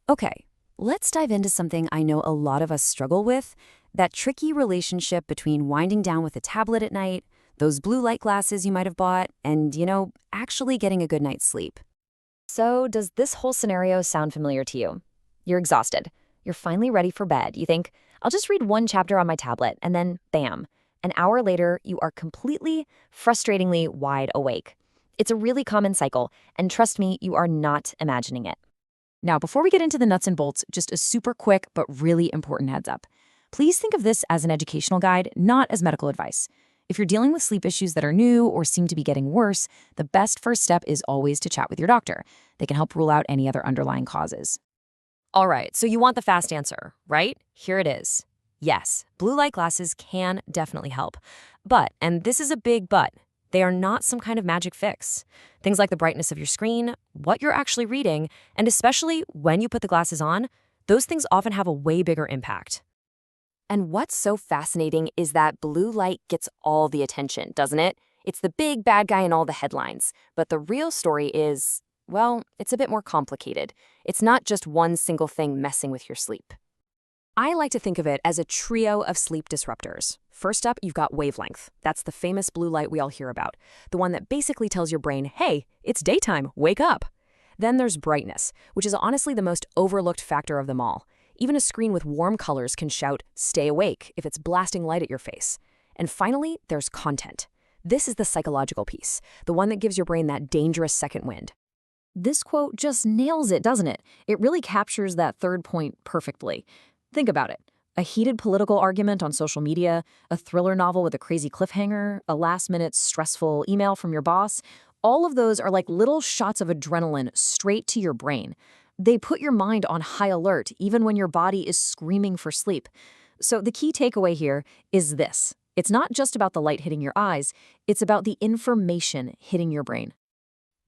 Okay, let's dive into something I know a lot of us struggle with, that tricky relationship between winding down with a tablet at night, those blue light glasses you might have bought, and, actually getting a good night's sleep. So, does this whole scenario sound familiar to you? You're exhausted. You're finally ready for bed. You think, I'll just read one chapter on my tablet, and then bam. An hour later, you are completely, frustratingly wide awake. It's a really common cycle, and trust me, you are not imagining it. Now, before we get into the nuts and bolts, just a super quick but really important heads up. Please think of this as an educational guide, not as medical advice. If you're dealing with sleep issues that are new or seem to be getting worse, the best first step is always to chat with your doctor. They can help rule out any other underlying causes. All right, so you want the fast answer, right? Here it is. Yes, blue light glasses can definitely help. But, and this is a big but, they are not some kind of magic fix. Things like the brightness of your screen, what you're actually reading, and especially when you put the glasses on, those things often have a way bigger impact. And what's so fascinating is that blue light gets all the attention, doesn't it? It's the big bad guy in all the headlines. But the real story is, well, it's a bit more complicated. It's not just one single thing messing with your sleep. I like to think of it as a trio of sleep disruptors. First up, you've got wavelength. That's the famous blue light we all hear about, the one that basically tells your brain, hey, it's daytime, wake up. Then there's brightness, which is honestly the most overlooked factor of them all. Even a screen with warm colors can shout, stay awake, if it's blasting light at your face. And finally, there's content. This is the psychological piece, the one that gives your brain that dangerous second wind. This quote just nails it, doesn't it? It really captures that third point perfectly. Think about it. A heated political argument on social media, a thriller novel with a crazy cliffhanger, a last-minute stressful email from your boss, all of those are like little shots of adrenaline straight to your brain. They put your mind on high alert even when your body is screaming for sleep. So the key takeaway here is this. It's not just about the light hitting your eyes, it's about the information hitting your brain.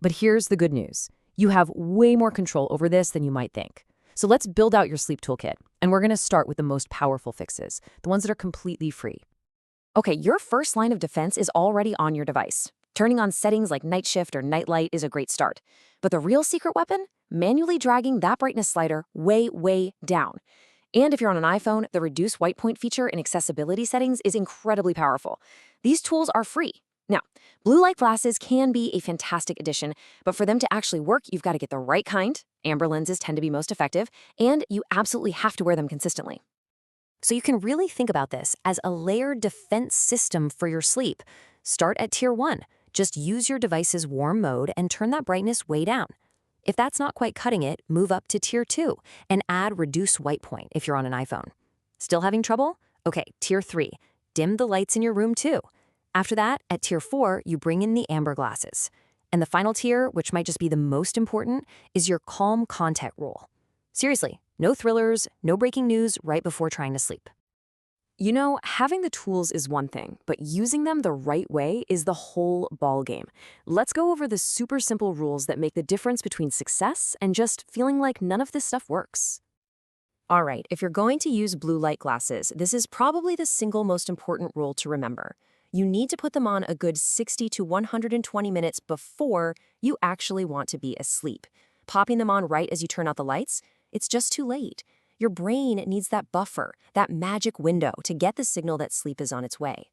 But here's the good news. You have way more control over this than you might think. So let's build out your sleep toolkit, and we're going to start with the most powerful fixes, the ones that are completely free. Okay, your first line of defense is already on your device. Turning on settings like night shift or night light is a great start. But the real secret weapon? Manually dragging that brightness slider way, way down. And if you're on an iPhone, the reduce white point feature in accessibility settings is incredibly powerful. These tools are free. Now, blue light glasses can be a fantastic addition, but for them to actually work, you've got to get the right kind. Amber lenses tend to be most effective, and you absolutely have to wear them consistently. So you can really think about this as a layered defense system for your sleep. Start at tier 1. Just use your device's warm mode and turn that brightness way down. If that's not quite cutting it, move up to tier 2 and add reduce white point if you're on an iPhone. Still having trouble? Okay, tier 3. Dim the lights in your room too. After that, at tier 4, you bring in the amber glasses. And the final tier, which might just be the most important, is your calm content rule. Seriously, no thrillers, no breaking news right before trying to sleep. You know, having the tools is one thing, but using them the right way is the whole ballgame. Let's go over the super simple rules that make the difference between success and just feeling like none of this stuff works. All right, if you're going to use blue light glasses, this is probably the single most important rule to remember. You need to put them on a good 60 to 120 minutes before you actually want to be asleep. Popping them on right as you turn out the lights, it's just too late. Your brain needs that buffer, that magic window to get the signal that sleep is on its way.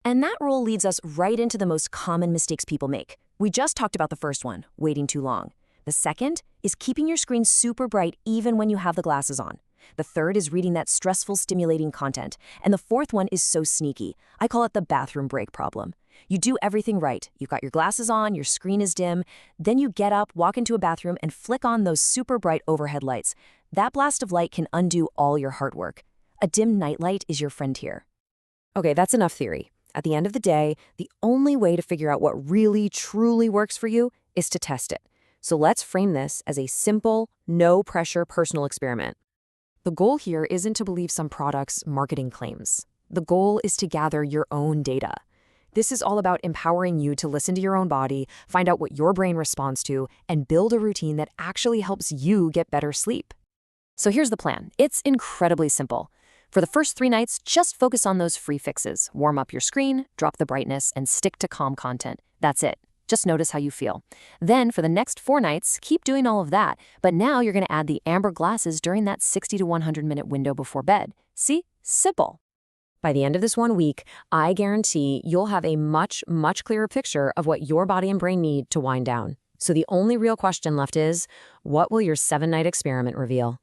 And that rule leads us right into the most common mistakes people make. We just talked about the first one, waiting too long. The second is keeping your screen super bright even when you have the glasses on. The third is reading that stressful, stimulating content. And the fourth one is so sneaky. I call it the bathroom break problem. You do everything right. You've got your glasses on, your screen is dim. Then you get up, walk into a bathroom, and flick on those super bright overhead lights. That blast of light can undo all your hard work. A dim nightlight is your friend here. Okay, that's enough theory. At the end of the day, the only way to figure out what really, truly works for you is to test it. So let's frame this as a simple, no-pressure personal experiment. The goal here isn't to believe some product's marketing claims. The goal is to gather your own data. This is all about empowering you to listen to your own body, find out what your brain responds to, and build a routine that actually helps you get better sleep. So here's the plan. It's incredibly simple. For the first 3 nights, just focus on those free fixes. Warm up your screen, drop the brightness, and stick to calm content. That's it. Just notice how you feel. Then, for the next 4 nights, keep doing all of that, but now you're going to add the amber glasses during that 60 to 100-minute window before bed. See? Simple. By the end of this 1 week, I guarantee you'll have a much, much clearer picture of what your body and brain need to wind down. So the only real question left is, what will your 7-night experiment reveal?